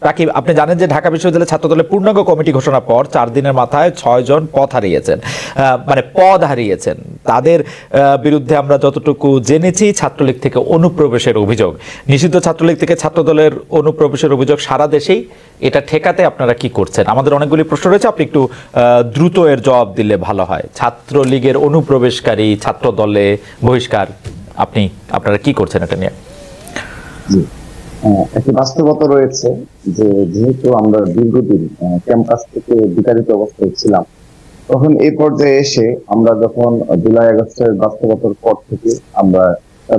রাকিব, আপনি জানেন যে ঢাকা বিশ্ববিদ্যালয়ের ছাত্রদলের পূর্ণাঙ্গ কমিটি ঘোষণার পর 4 দিনের মাথায় 6 জন পদ হারিয়েছেন। তাদের বিরুদ্ধে আমরা যতটুকু জেনেছি ছাত্রলীগ থেকে অনুপ্রবেশের অভিযোগ, নিষিদ্ধ ছাত্রলীগ থেকে ছাত্রদলের অনুপ্রবেশের অভিযোগ সারা দেশেই। এটা ঠেকাতে আপনারা কি করছেন? আমাদের অনেকগুলি প্রশ্ন রয়েছে, আপনি একটু দ্রুত এর জবাব দিলে ভালো হয়। ছাত্রলীগের অনুপ্রবেশকারী, ছাত্রদলে বহিষ্কার, আপনারা কি করছেন এটা নিয়ে? একটি বাস্তবতা রয়েছে যে যেহেতু আমরা দীর্ঘদিন ক্যাম্পাস থেকে বিতাড়িত অবস্থায় ছিলাম, তখন এই পর্যায়ে এসে আমরা যখন জুলাই আগস্টের বাস্তবতার পর থেকে আমরা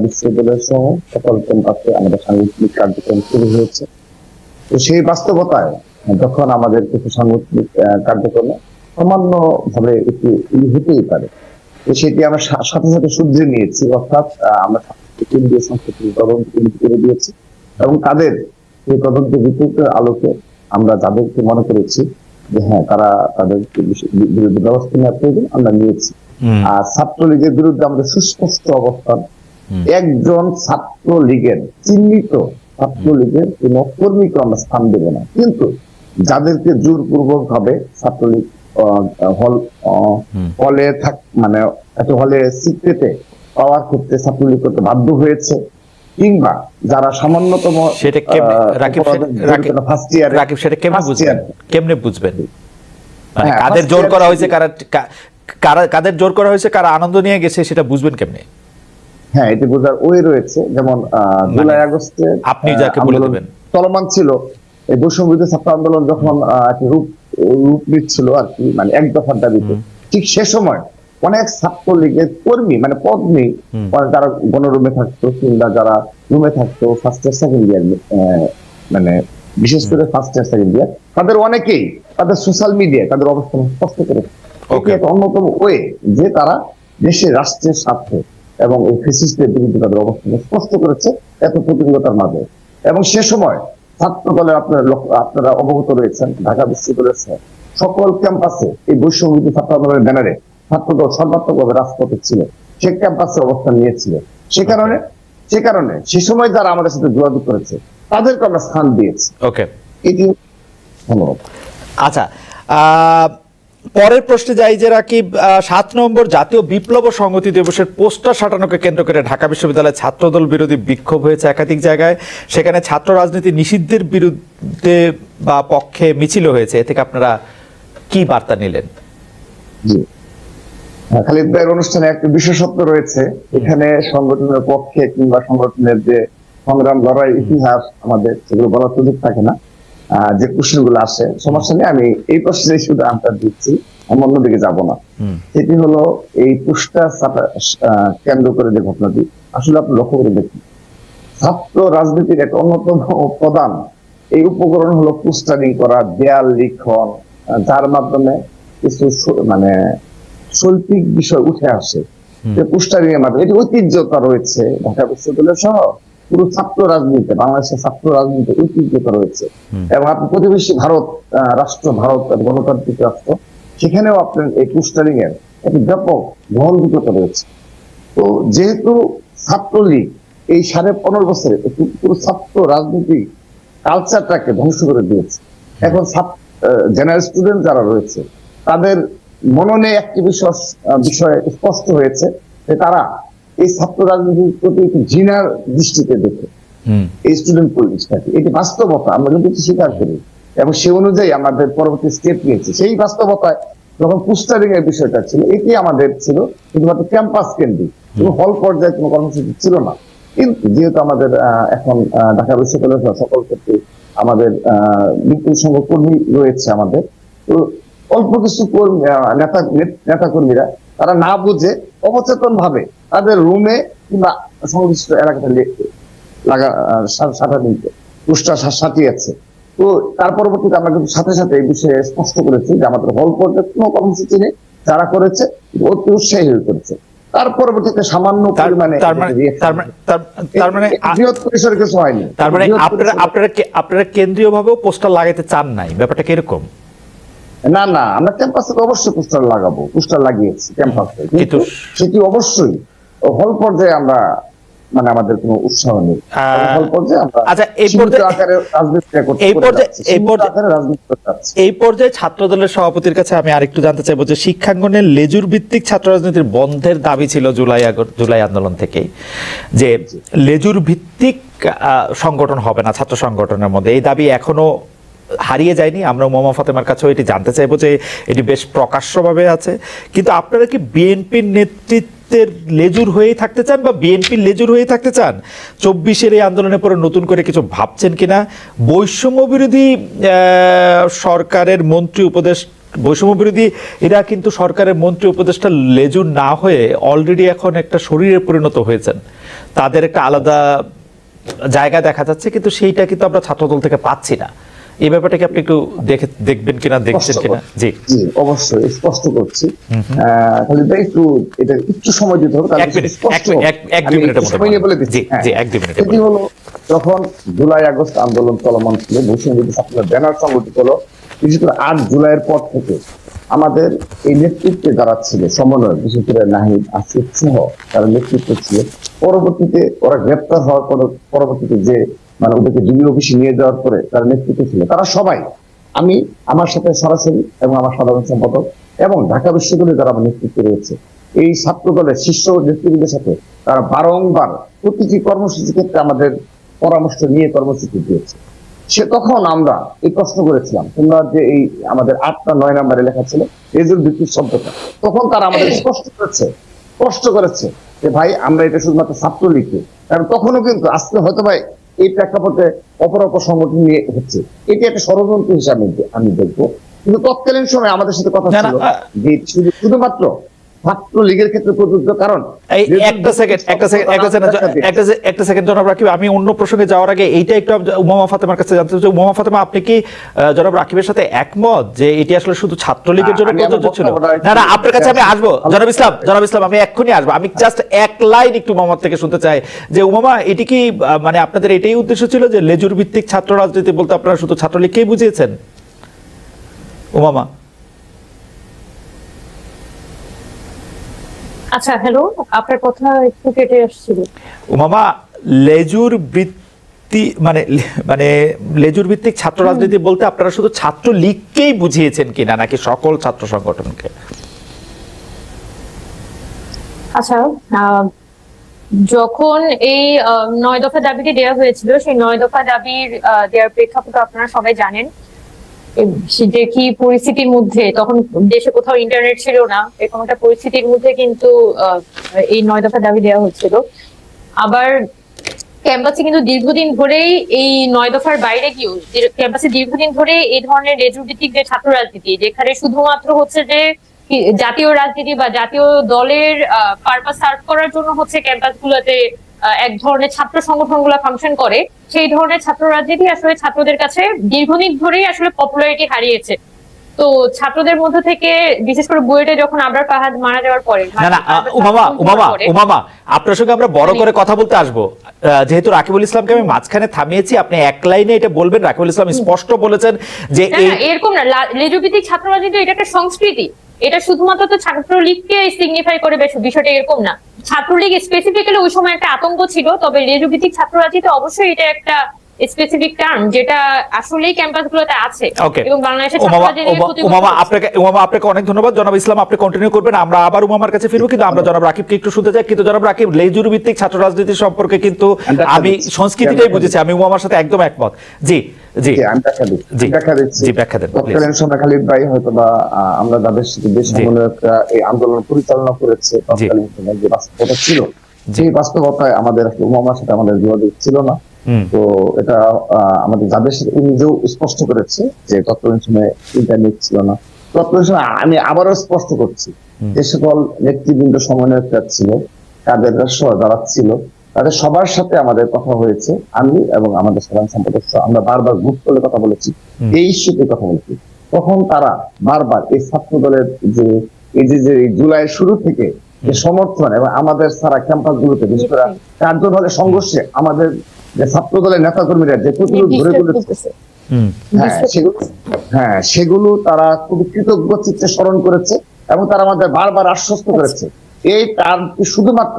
বিশ্ববিদ্যালয় সহ সকল ক্যাম্পাসে আমাদের সাংগঠনিক কার্যক্রম শুরু হয়েছে। তো সেই বাস্তবতায় যখন আমাদের কিছু সাংগঠনিক কার্যক্রমে সামান্য ভাবে একটু হতেই পারে, তো সেটি আমরা সাথে সাথে শুধরে নিয়েছি, অর্থাৎ আমরা কেন্দ্রীয় সংস্কৃতি তদন্ত করে দিয়েছি এবং তাদের সেই তদন্ত রিপোর্টের আলোকে আমরা যাদেরকে মনে করেছি যে হ্যাঁ তারা তাদের বিরুদ্ধে ব্যবস্থা নেওয়ার প্রয়োজন আমরা নিয়েছি। আর ছাত্রলীগের বিরুদ্ধে আমাদের সুস্পষ্ট অবস্থান, একজন ছাত্রলীগের চিহ্নিত ছাত্রলীগের কোন কর্মীকে আমরা স্থান দেব না, কিন্তু যাদেরকে জোরপূর্বক ভাবে ছাত্রলীগ হলে মানে একটা হলে সিক্রেটে পাওয়ার ক্ষেত্রে ছাত্রলীগ করতে বাধ্য হয়েছে, কিংবা যারা সামান্যতম কেমনে বুঝবেন কাদের জোর করা হয়েছে, কাদের জোর করা হয়েছে, কারা আনন্দ নিয়ে গেছে, সেটা বুঝবেন কেমনে? হ্যাঁ, এটি বোঝার ওই রয়েছে, যেমন জুলাই আগস্টে আপনি যাকে বলে দেবেন চলমান ছিল, এই বৈষম্যবিরোধী ছাত্র আন্দোলন যখন রূপ নিচ্ছিল আর কি, মানে এক দফার দাবিতে, ঠিক সে সময় অনেক ছাত্রলীগের কর্মী মানে পদ নেই, যারা গণরুমে থাকতো কিংবা যারা রুমে থাকতো ফার্স্ট ইয়ার সেকেন্ড ইয়ার, মানে বিশেষ করে ফার্স্ট ইয়ার সেকেন্ড ইয়ার, তাদের অনেকেই তাদের সোশ্যাল মিডিয়ায় তাদের অবস্থান স্পষ্ট করেছে। এটি একটা অন্যতম ওয়ে যে তারা দেশের রাষ্ট্রের স্বার্থে এবং এই ফ্যাসিস্টদের বিরুদ্ধে তাদের অবস্থান স্পষ্ট করেছে এত প্রতিকূলতার মাঝে। এবং সে সময় ছাত্র দলের আপনারা অবগত রয়েছেন, ঢাকা বিশ্ববিদ্যালয়ের সকল ক্যাম্পাসে এই বৈষম্যবিরোধী ছাত্র আন্দোলনের ব্যানারে ছাত্রদল সর্বাত্মকভাবে রাজপথে ছিল, সে ক্যাম্পাসে অবস্থান নিয়েছিল। সে কারণে সে সময় যারা আমাদের সাথে যোগাযোগ করেছে তাদেরকে আমরা স্থান দিয়েছি। ওকে, এটি ধন্যবাদ। আচ্ছা, পরের প্রশ্নে যাই যে রাকিব, 7 নভেম্বর জাতীয় বিপ্লব ও সংহতি দিবসের পোস্টার সাটানোকে কেন্দ্র করে ঢাকা বিশ্ববিদ্যালয়ে ছাত্রদল বিরোধী বিক্ষোভ হয়েছে একাধিক জায়গায়। সেখানে ছাত্র রাজনীতি নিষিদ্ধের বিরুদ্ধে বা পক্ষে মিছিল হয়েছে। এ থেকে আপনারা কি বার্তা নিলেন? জি, খালিদ ভাইয়ের অনুষ্ঠানে একটা বিশেষত্ব রয়েছে, এখানে সংগঠনের পক্ষে কিংবা সংগঠনের যে সংগ্রাম লড়াই ইতিহাস আমাদের সেগুলো বলার সুযোগ থাকে না। যে প্রশ্নগুলো আসে সমস্যা নেই, আমি এই প্রশ্নে শুধু আনসার দিচ্ছি, আমি অন্যদিকে যাব না। সেটি হলো এই পোস্টার কেন্দ্র করে যে ঘটনাটি, আসলে আপনি লক্ষ্য করে দেখুন, ছাত্র রাজনীতির একটা অন্যতম প্রধান এই উপকরণ হলো পোস্টারিং করা, দেয়াল লিখন, যার মাধ্যমে কিছু মানে শৈল্পিক বিষয় উঠে আসে। পোস্টারিং এর মাধ্যমে এটি ঐতিহ্যতা রয়েছে ঢাকা বিশ্ববিদ্যালয় সহ পুরো ছাত্র রাজনীতি, বাংলাদেশের ছাত্র রাজনীতি ঐতিহ্যতা রয়েছে। এবং আপনি প্রতিবেশী ভারত রাষ্ট্র, ভারত গণতান্ত্রিক রাষ্ট্র, সেখানেও আপনার এই পোস্টারিং এর একটি ব্যাপক গ্রহণযোগ্যতা রয়েছে। তো যেহেতু ছাত্রলীগ এই 15.5 বছরে পুরো ছাত্র রাজনীতি কালচারটাকে ধ্বংস করে দিয়েছে, এখন জেনারেল স্টুডেন্ট যারা রয়েছে তাদের মননে একটি বিষয় স্পষ্ট হয়েছে যে তারা এই ছাত্র রাজনীতির প্রতি একটি ঘৃণার দৃষ্টিতে দেখে এই স্টুডেন্ট পলিটিক্সটাকে। এটি বাস্তবতা, আমরা কিন্তু স্বীকার করি এবং সে অনুযায়ী আমাদের পরবর্তী স্টেপ নিয়েছি। সেই বাস্তবতায় যখন পোস্টারিং এর বিষয়টা ছিল, এটি আমাদের ছিল শুধুমাত্র ক্যাম্পাস কেন্দ্রিক, কোনো হল পর্যায়ে কোনো কর্মসূচি ছিল না। কিন্তু যেহেতু আমাদের এখন ঢাকা বিশ্ববিদ্যালয়ের সকল ক্ষেত্রে আমাদের বিপুল সংখ্যক কর্মী রয়েছে আমাদের, তো অল্প কিছু নেতা কর্মীরা তারা না বুঝে অবচেতন ভাবে তাদের রুমে কিংবা সংশ্লিষ্ট এলাকাতে পোস্টার সাটিয়েছে। তো তার পরবর্তীতে আমরা কিন্তু সাথে সাথে এই বিষয়ে স্পষ্ট করেছি যে আমাদের হল পর্যায়ে কোনো কর্মসূচি নেই, যারা করেছে অতি উৎসাহী হয়ে করেছে। তার পরবর্তীতে সামান্য পরিমাণে কিছু হয়নি। তার মানে আপনারা কেন্দ্রীয় ভাবেও পোস্টার লাগাইতে চান নাই, ব্যাপারটা কিরকম? না না, আমরা ক্যাম্পাসে অবশ্যই পোস্টার লাগাবো, পোস্টার লাগিয়েছি ক্যাম্পাসে, কিন্তু সেটি অবশ্যই হল পর্যায়ে আমরা মানে আমাদের কোনো উৎসাহ নেই। আচ্ছা, এই পর্যায়ে ছাত্র দলের সভাপতির কাছে আমি আরেকটু জানতে চাইবো যে শিক্ষাঙ্গনের লেজুর ভিত্তিক ছাত্র রাজনীতির বন্ধের দাবি ছিল জুলাই আন্দোলন থেকেই, যে লেজুর ভিত্তিক সংগঠন হবে না ছাত্র সংগঠনের মধ্যে, এই দাবি এখনো হারিয়ে যায়নি। আমরা উমামা ফাতেমার কাছেও এটি জানতে চাইবো যে এটি বেশ প্রকাশ্যভাবে আছে, কিন্তু আপনারা কি বিএনপির নেতৃত্বের লেজুর হয়েই থাকতে চান বা বিএনপির লেজুর হয়ে থাকতে চান? 24-এর এই আন্দোলনের পরে নতুন করে কিছু ভাবছেন কিনা? বৈষম্য বিরোধী সরকারের মন্ত্রী বৈষম্য বিরোধী এরা কিন্তু সরকারের মন্ত্রী উপদেষ্টা লেজুর না হয়ে অলরেডি এখন একটা শরীরে পরিণত হয়েছেন, তাদের একটা আলাদা জায়গা দেখা যাচ্ছে, কিন্তু সেইটা কিন্তু আমরা ছাত্রদল থেকে পাচ্ছি না। এই ব্যাপারটাকে আপনি একটু দেখবেন কিনা, দেখছেন কিনা? জি অবশ্যই স্পষ্ট করছি। খালিদ ভাই একটু এটা একটু সময় দিতে হবে, এটি হলো যখন জুলাই আগস্ট আন্দোলন চলমান ছিল, বৈষম্য বিরোধী ছাত্রদের ব্যানার সংগঠিত হলো, বিশেষ করে 8 জুলাইয়ের পর থেকে আমাদের এই নেতৃত্বে যারা ছিল সমন্বয়, বিশেষ করে নাহিদ, আসিফ সহ তারা নেতৃত্ব ছিল, পরবর্তীতে ওরা গ্রেপ্তার হওয়ার পরবর্তীতে যে মানে ওদেরকে ডিবি অফিসে নিয়ে যাওয়ার পরে তারা নেতৃত্ব ছিল, তারা সবাই আমার সাথে সরাসরি এবং আমার সাধারণ সম্পাদক এবং ঢাকা বিশ্ববিদ্যালয়ে যারা আমার নেতৃত্বে রয়েছে, এই ছাত্র দলের শীর্ষ নেতৃবৃন্দের সাথে তারা বারংবার প্রতিটি কর্মসূচির ক্ষেত্রে আমাদের পরামর্শ নিয়ে কর্মসূচি দিয়েছে। তখন আমরা এই প্রশ্ন করেছিলাম, তোমরা যে এই আমাদের 8 না 9 নম্বরে লেখা ছিল লেজুর ভিত্তিক শব্দটা, তখন তারা আমাদের স্পষ্ট করেছে যে ভাই আমরা এটা শুধুমাত্র ছাত্রলীগকে, কারণ তখনও কিন্তু আজকে হয়তো ভাই এই প্রেক্ষাপটে অপর সংগঠন নিয়ে হচ্ছে, এটি একটা ষড়যন্ত্র হিসাবে আমি দেখবো। কিন্তু তৎকালীন সময় আমাদের সাথে কথা ছিল যে শুধুমাত্র ছাত্র লীগের ক্ষেত্রে প্রযোজ্য। কারণ একটা সেকেন্ড জনাব রাকিব, আমি অন্য প্রসঙ্গে যাওয়ার আগে এইটা একটু উমামা ফাতেমার কাছে জানতে চাই। উমামা ফাতেমা, আপনি কি জনাব রাকিবের সাথে একমত যে এটি আসলে শুধু ছাত্রলীগের জন্য প্রযোজ্য ছিল? না, আপনার কাছে আমি আসবো জনাব ইসলাম, আমি এক্ষুনি আসবো। আমি জাস্ট এক লাইন একটু উমামার থেকে শুনতে চাই যে উমামা, এটি কি মানে আপনাদের এটাই উদ্দেশ্য ছিল যে লেজুর ভিত্তিক ছাত্র রাজনীতি বলতে আপনারা শুধু ছাত্রলীগকেই বুঝিয়েছেন? উমামা আচ্ছা, হ্যালো, আপনার কথা একটু কেটে আসছিল। উমামা, লেজুর লেজুর ভিত্তিক ছাত্র রাজনীতি বলতে আপনারা শুধু ছাত্র লীগকেই বুঝিয়েছেন কিনা নাকি সকল ছাত্র সংগঠনকে? আচ্ছা, যখন এই 9 দফা দাবিটি দেওয়া হয়েছিল, সেই 9 দফা দাবির দেওয়ার প্রেক্ষাপট আপনারা সবাই জানেন যে কি পরিস্থিতির মধ্যে, তখন দেশে কোথাও ইন্টারনেট ছিল না, এরকম একটা পরিস্থিতির মধ্যে কিন্তু এই 9 দফা দাবি দেওয়া হচ্ছিল। আবার ক্যাম্পাসে কিন্তু দীর্ঘদিন ধরেই এই 9 দফার বাইরে গিয়েও ক্যাম্পাসে দীর্ঘদিন ধরে এই ধরনের লেজুর ভিত্তিক যে ছাত্র রাজনীতি, যেখানে শুধুমাত্র হচ্ছে যে জাতীয় রাজনীতি বা জাতীয় দলের পারপাস সার্ভ করার জন্য হচ্ছে ক্যাম্পাস গুলোতে এক ধরনের ছাত্র সংগঠনগুলো ফাংশন করে, সেই ধরনের ছাত্র রাজনীতি আসলে ছাত্রদের কাছে দীর্ঘদিন ধরেই আসলে পপুলারিটি হারিয়েছে। তো ছাত্রদের মধ্যে থেকে বিশেষ করে বুয়েটে যখন আবরার ফাহাদ মারা যাওয়ার পরে, উমামা আপনার সঙ্গে আমরা বড় করে কথা বলতে আসবো, যেহেতু রাকিবুল ইসলামকে আমি মাঝখানে থামিয়েছি, আপনি এক লাইনে এটা বলবেন। রাকিবুল ইসলাম স্পষ্ট বলেছেন যে এরকম না, লেজুভিত্তিক ছাত্র রাজনীতি এটা একটা সংস্কৃতি, এটা শুধুমাত্র তো ছাত্রলীগকে সিগনিফাই করে, বিষয়টা এরকম না। ছাত্রলীগ স্পেসিফিক্যালি ওই সময় একটা আতঙ্ক ছিল, তবে লেজুভিত্তিক ছাত্র রাজনীতি অবশ্যই এটা একটা স্পেসিফিক টার্ম যেটা আসলেই ক্যাম্পাসগুলোতে আছে এবং বাংলাদেশের আপনাকে অনেক ধন্যবাদ জনাব ইসলাম, আপনি কন্টিনিউ করবেন, আমরা আবার উমামার কাছে ফিরবো, কিন্তু আমরা জনাব রাকিবকে একটু শুনতে চাই। কিন্তু জনাব রাকিব, লেজুর ভিত্তিক ছাত্র রাজনীতি সম্পর্কে কিন্তু আমি সংস্কৃতিটাই বুঝেছি, আমি উমামার সাথে একদম একমত। জি জি ব্যাখ্যা দেন। তৎকালীন সময় খালিদ ভাই হয়তো বা আমরা যাদের সাথে বেশ এই আন্দোলন পরিচালনা করেছে, তৎকালীন সময় যে বাস্তবতা ছিল, সেই বাস্তবতায় আমাদের উমামার সাথে আমাদের যোগাযোগ ছিল না। তো এটা আমাদের যাদের সাথে নিজেও স্পষ্ট করেছে যে তৎকালীন সময় ইন্টারনেট ছিল না। তৎকালীন সময় আমি আবারও স্পষ্ট করছি, যে সকল নেতৃবৃন্দ সমন্বয়করা ছিল, কাদের যারা ছিল, তাদের সবার সাথে আমাদের কথা হয়েছে। আমি এবং আমাদের সাধারণ সম্পাদক আমরা বারবার গ্রুপ করে কথা বলেছি, এই ইস্যুতে কথা বলেছি। তখন তারা বারবার এই ছাত্র দলের যে জুলাই শুরু থেকে যে সমর্থন এবং আমাদের সারা ক্যাম্পাস গুলোতে বিশেষ করে কার্যভাগে সংঘর্ষে আমাদের যে ছাত্র দলের নেতা কর্মীরা যে প্রতিরোধ গড়ে তুলেছে, সেগুলো তারা খুবই কৃতজ্ঞ চিত্তে স্মরণ করেছে এবং তারা আমাদের বারবার আশ্বস্ত করেছে। এই টার্মটি শুধুমাত্র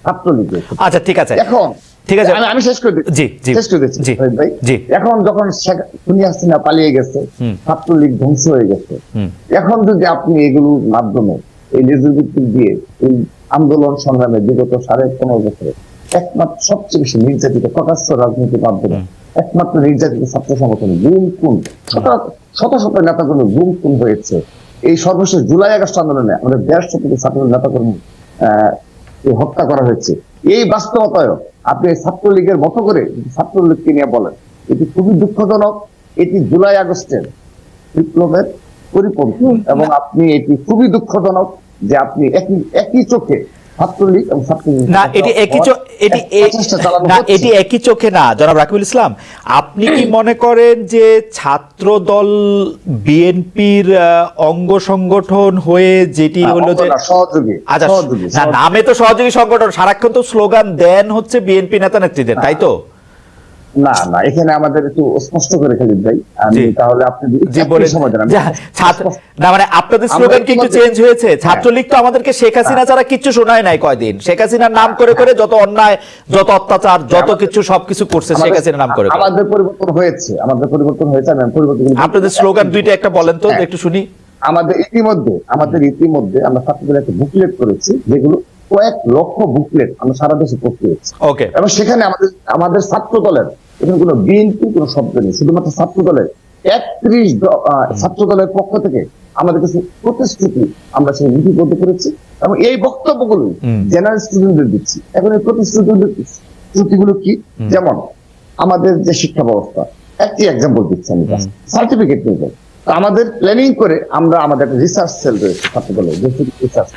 ছাত্রলীগের। আচ্ছা ঠিক আছে, এখন ঠিক আছে, আমি শেষ করে দিচ্ছি। জি জি শেষ করে দিচ্ছি জি ভাই। জি। এখন যখন খুনি হাসিনা পালিয়ে গেছে, ছাত্রলীগ ধ্বংস হয়ে গেছে, এখন যদি আপনি এগুলোর মাধ্যমে এই লেজুভিত্তিক দিয়ে এই আন্দোলন সংগ্রামে বিগত 15.5 বছরে একমাত্র সবচেয়ে বেশি নির্যাতিত প্রকাশ্য রাজনীতির মাধ্যমে একমাত্র নির্যাতিত ছাত্র সংগঠন গুম খুন শত শত নেতাগুলো গুম খুন হয়েছে। এই সর্বশেষ জুলাই আগস্ট আন্দোলনে আমাদের 150 থেকে ছাত্র নেতাকর্মী হত্যা করা হয়েছে। এই বাস্তবতায় আপনি ছাত্রলীগের মতো করে ছাত্রলীগকে নিয়ে বলেন, এটি খুবই দুঃখজনক। এটি জুলাই আগস্টের বিপ্লবের পরিপন্থী এবং আপনি এটি খুবই দুঃখজনক যে আপনি একই চোখে ছাত্রলীগ এবং না, এটি একই চোখে না জনাব রাকিবুল ইসলাম। আপনি কি মনে করেন যে ছাত্রদল বিএনপির অঙ্গ সংগঠন হয়ে যেটি হলো যে সহযোগী, আচ্ছা না, নামে তো সহযোগী সংগঠন, সারাক্ষণ তো স্লোগান দেন হচ্ছে বিএনপি নেতা নেত্রীদের, তাই তো? না না, এখানে আমাদের একটু স্পষ্ট করে খালিদ ভাই, আমি তাহলে আপনি জি বলেন না, মানে আপনাদের স্লোগান কি একটু চেঞ্জ হয়েছে? ছাত্রলীগ তো আমাদেরকে শেখ হাসিনা ছাড়া কিচ্ছু শোনায় নাই কয়দিন। শেখ হাসিনার নাম করে করে যত অন্যায়, যত অত্যাচার, যত কিছু সবকিছু করছে শেখ হাসিনার নাম করে। আমাদের পরিবর্তন হয়েছে, আমাদের পরিবর্তন হয়েছে। আমি পরিবর্তন, আপনাদের স্লোগান দুইটা একটা বলেন তো, একটু শুনি। আমাদের ইতিমধ্যে আমরা ছাত্রদের একটা বুকলেট করেছি, যেগুলো কয়েক লক্ষ বুকলেট আমরা সারা দেশে প্রস্তুত। ওকে, এবং সেখানে আমাদের ছাত্র দলের এখানে কোনো বিএনপি কোনো শব্দ নেই, শুধুমাত্র ছাত্র দলের 31 ছাত্র দলের পক্ষ থেকে আমাদের কাছে প্রতিশ্রুতি আমরা সেই লিপিবদ্ধ করেছি এবং এই বক্তব্যগুলো জেনারেল স্টুডেন্টদের দিচ্ছি। এখন এই প্রতিশ্রুতিগুলো কি? যেমন আমাদের যে শিক্ষা ব্যবস্থা, একটি এক্সাম্পল দিচ্ছি আমি, সার্টিফিকেট নিয়ে আমাদের প্ল্যানিং করে আমরা আমাদের একটা রিসার্চ সেল রয়েছে ছাত্র দলের, রিসার্চ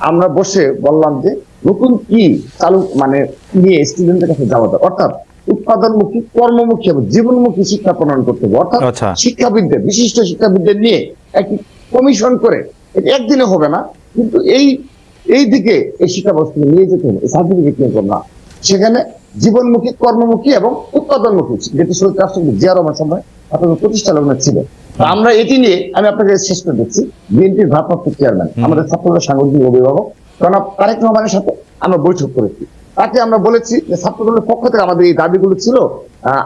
আমরা বসে বললাম যে নতুন কি চালু মানে নিয়ে স্টুডেন্টের কাছে যাওয়া যায়, অর্থাৎ উৎপাদনমুখী, কর্মমুখী এবং জীবনমুখী শিক্ষা প্রণয়ন করতে হবে। অর্থাৎ শিক্ষাবিদদের, বিশিষ্ট শিক্ষাবিদদের নিয়ে একটি কমিশন করে, একদিনে হবে না, কিন্তু এই দিকে এই শিক্ষা ব্যবস্থা নিয়ে যেতে হবে। সার্টিফিকেট নিয়ে করবো না, সেখানে জীবনমুখী, কর্মমুখী এবং উৎপাদনমুখী, যেটি শহীদ রাষ্ট্রপতি জিয়া রহমান সময় আপনাদের প্রতিষ্ঠা লগ্নে ছিল। আমরা এটি নিয়ে আমি আপনাকে শেষ করে দিচ্ছি। বিএনপির ভারপ্রাপ্ত চেয়ারম্যান, আমাদের ছাত্রদের সাংগঠনিক অভিভাবক জনাব তারেক রহমানের সাথে আমরা বৈঠক করেছি। তাকে আমরা বলেছি যে ছাত্রদলের পক্ষ থেকে আমাদের এই দাবিগুলো ছিল,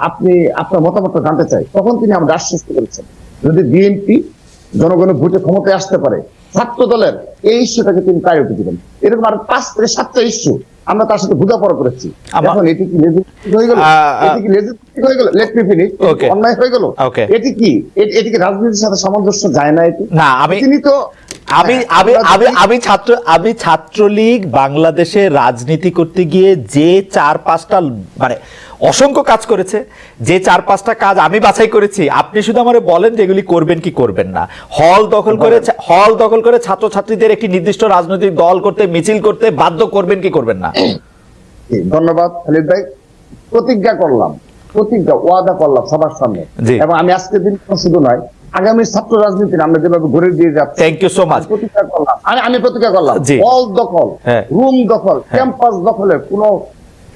আপনি আপনার মতামত জানতে চাই। তখন তিনি আমাদের আশ্বস্ত করেছেন যদি বিএনপি জনগণের ভোটে ক্ষমতায় আসতে পারে, ছাত্র দলের এই ইস্যুটাকে তিনি প্রায়োরিটি দিবেন। এরকম আরো 5 থেকে 7টা ইস্যু আমরা তার সাথে বোঝাপড়া করেছি। এখন এটি কি লেজিটিমেট হয়ে গেল? এটি কি লেজিটিমেট হয়ে গেল? Let me finish. অন্যায় হয়ে গেল? এটি কি এটিকে রাজনীতির সাথে সামঞ্জস্য যায় না? এটি না, তিনি তো আমি ছাত্রলীগ বাংলাদেশে রাজনীতি করতে গিয়ে যে 4-5টা মানে অসংখ্য কাজ করেছে, যে 4-5টা কাজ আমি বাছাই করেছি, আপনি শুধু আমারে বলেন যে এগুলি করবেন কি করবেন না। হল দখল করে ছাত্রছাত্রীদের একটি নির্দিষ্ট রাজনৈতিক দল করতে, মিছিল করতে বাধ্য করবেন কি করবেন না? ধন্যবাদ খালিদ ভাই। ওয়াদা করলাম সবার সামনে, এবং আমি আজকের দিন শুধু নয়, আগামী ছাত্র রাজনীতি আমরা যেভাবে গড়ে দিয়ে যাচ্ছি, থ্যাংক ইউ সো মাচ, আমি প্রতিজ্ঞা করলাম হল দখল, রুম দখল, ক্যাম্পাস দখলের কোনো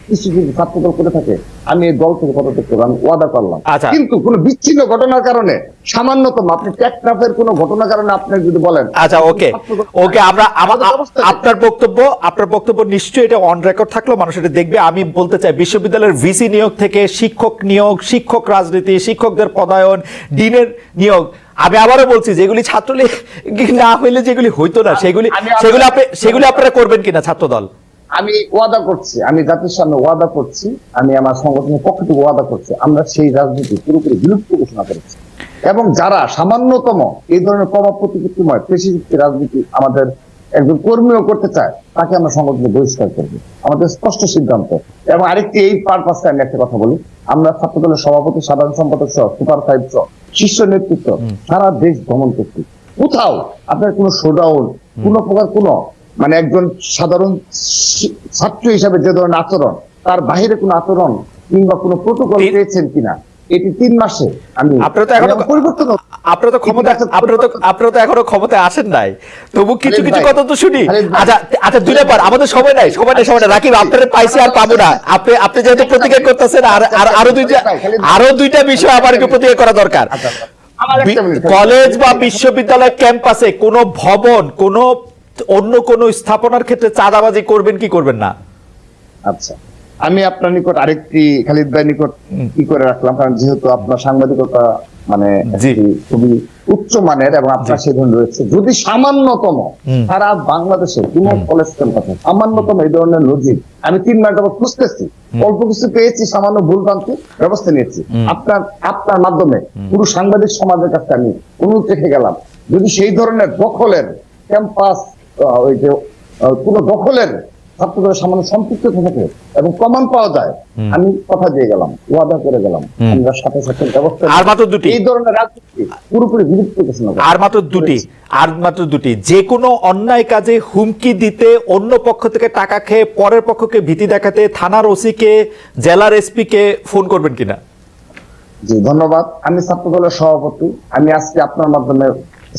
কিছু যদি ছাত্রদল করে থাকে আমি এই দল থেকে পদত্যাগ করব, আমি ওয়াদা করলাম। কিন্তু কোন বিচ্ছিন্ন ঘটনার কারণে, সামান্যতম আপনি টেকনাফের কোন ঘটনার কারণে আপনি যদি বলেন, আচ্ছা ওকে, আমরা আপনার বক্তব্য নিশ্চয়ই এটা অন রেকর্ড থাকলো, মানুষ এটা দেখবে। আমি বলতে চাই বিশ্ববিদ্যালয়ের ভিসি নিয়োগ থেকে শিক্ষক নিয়োগ, শিক্ষক রাজনীতি, শিক্ষকদের পদায়ন, ডিনের নিয়োগ, আমি আবারও বলছি যেগুলি ছাত্রলীগ না হইলে যেগুলি হইতো না, সেগুলি আপনারা করবেন কিনা ছাত্রদল? আমি ওয়াদা করছি, আমি জাতির সামনে ওয়াদা করছি, আমি আমার সংগঠনের পক্ষ থেকে ওয়াদা করছি, আমরা সেই রাজনীতি পুরোপুরি বিলুপ্ত ঘোষণা করেছি। এবং যারা সামান্যতম এই ধরনের প্রভাব প্রতিপত্তিময় পেশিভিত্তিক রাজনীতি আমাদের একজন কর্মীও করতে চায়, তাকে আমরা সংগঠনে বহিষ্কার করবো, আমাদের স্পষ্ট সিদ্ধান্ত। এবং আরেকটি এই পারপাসে আমি একটা কথা বলি, আমরা ছাত্রদলের সভাপতি, সাধারণ সম্পাদক সহ, সুপার 5 সহ শীর্ষ নেতৃত্ব সারা দেশ ভ্রমণ করছি। কোথাও আপনার কোনো শোডাউন, কোন প্রকার কোনো মানে একজন সাধারণ ছাত্র হিসাবে যে ধরনের আচরণ, তার বাহিরে কোনো আচরণ কিংবা কোনো প্রোটোকল পেয়েছেন কিনা, এটি 3 মাসে আমি আপনারা তো এখনো ক্ষমতায় আসেন নাই, তবু কিছু কিছু কথা তো শুনি। আচ্ছা দুইটা পর, আমাদের সময় নাই রাকিব, আপনারা পাইছি আর পাবো না। আপনি যেহেতু প্রতিজ্ঞা করতেছেন, আরো দুইটা বিষয় আবার একটু প্রতিজ্ঞা করা দরকার। কলেজ বা বিশ্ববিদ্যালয় ক্যাম্পাসে কোনো ভবন, কোনো অন্য কোনো স্থাপনার ক্ষেত্রে চাঁদাবাজি করবেন কি করবেন না? আচ্ছা, আমি আপনার নিকট আরেকটি খালিদ ভাই নিকট কি করে রাখলাম, কারণ যেহেতু আপনার সাংবাদিকতা মানে একটি খুবই উচ্চ মানের এবং আপনার সেখানে রয়েছে, যদি সামান্যতম সারা বাংলাদেশে কোন কলেজ ক্যাম্পাসে সামান্যতম এই ধরনের লজিক আমি 3 মাস যাবত খুঁজতেছি, অল্প কিছু পেয়েছি, সামান্য ভুলভ্রান্তি ব্যবস্থা নিয়েছি, আপনার মাধ্যমে পুরো সাংবাদিক সমাজের কাছে আমি অনুরোধ রেখে গেলাম, যদি সেই ধরনের দখলের ক্যাম্পাস ওই যে কোন দখলের ছাত্রদের সামান্য সম্পৃক্ত থাকে এবং প্রমাণ পাওয়া যায়, আমি কথা দিয়ে গেলাম, ওয়াদা করে গেলাম, আমরা সাথে সাথে ব্যবস্থা আর মাত্র দুটি এই ধরনের রাজনীতি পুরোপুরি বিলুপ্ত করছে না। আর মাত্র দুটি যে কোনো অন্যায় কাজে হুমকি দিতে, অন্য পক্ষ থেকে টাকা খেয়ে পরের পক্ষকে ভীতি দেখাতে থানার ওসি কে, জেলার এসপি কে ফোন করবেন কিনা? জি ধন্যবাদ। আমি ছাত্র দলের সভাপতি, আমি আজকে আপনার মাধ্যমে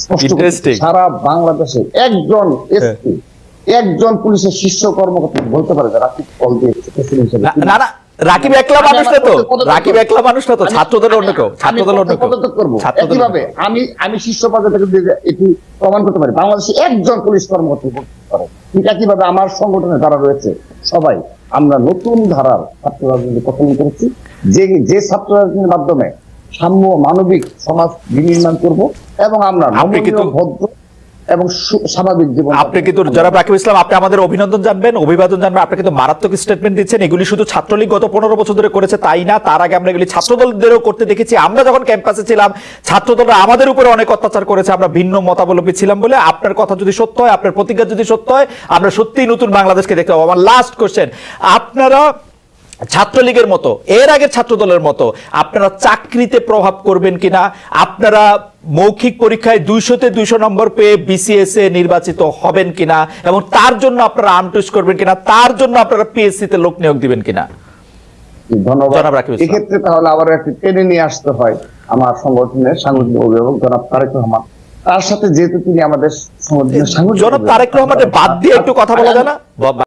স্পষ্ট করছি, সারা বাংলাদেশে একজন এসপি, একজন পুলিশের শীর্ষ কর্মকর্তা বলতে পারে রাকিব কল দিয়েছে না না, রাকিব একলা মানুষ না তো, রাকিব একলা মানুষ না তো, ছাত্রদলের অন্য কেউ, ছাত্রদলের অন্য কেউ করব। একইভাবে আমি শীর্ষ পর্যায়ে থেকে এটি প্রমাণ করতে পারি, বাংলাদেশে একজন পুলিশ কর্মকর্তা বলতে পারে। ঠিক একইভাবে আমার সংগঠনে যারা রয়েছে সবাই আমরা নতুন ধারার ছাত্র রাজনীতি গঠন করেছি, যে ছাত্র রাজনীতির মাধ্যমে সাম্য মানবিক সমাজ বিনির্মাণ করব এবং আমরা ভদ্র এবং স্বাভাবিক জীবন। আপনি কিন্তু জনাব রাকিব ইসলাম, আপনি আমাদের অভিনন্দন জানবেন, অভিবাদন জানবেন। আপনি কিন্তু মারাত্মক স্টেটমেন্ট দিচ্ছেন। এগুলি শুধু ছাত্রলীগ গত 15 বছর ধরে করেছে তাই না, তার আগে আমরা এগুলি ছাত্রদলদেরও করতে দেখেছি। আমরা যখন ক্যাম্পাসে ছিলাম ছাত্রদলরা আমাদের উপরে অনেক অত্যাচার করেছে, আমরা ভিন্ন মতাবলম্বী ছিলাম বলে। আপনার কথা যদি সত্য হয়, আপনার প্রতিজ্ঞা যদি সত্য হয়, আমরা সত্যিই নতুন বাংলাদেশকে দেখতে পাবো। আমার লাস্ট কোশ্চেন, আপনারা ছাত্রলীগের মতো, এর আগের ছাত্রদলের মতো আপনারা চাকরিতে প্রভাব করবেন কিনা? আপনারা মৌখিক পরীক্ষায় 200-তে 200 নম্বর পেয়ে বিসিএস এ নির্বাচিত হবেন কিনা, এবং তার জন্য আপনারা আমটুস করবেন কিনা, তার জন্য আপনারা পিএসসি তে লোক নিয়োগ দিবেন কিনা? ধন্যবাদ। এক্ষেত্রে তাহলে আবার একটি টেনে নিয়ে আসতে হয় আমার সংগঠনের সাংগঠনিক অভিভাবক জনাব তারেক রহমান, তার সাথে যেহেতু তিনি আমাদের সংগঠনের সাংগঠনিক জনাব তারেক রহমানের বাদ দিয়ে একটু কথা বলা যায় না?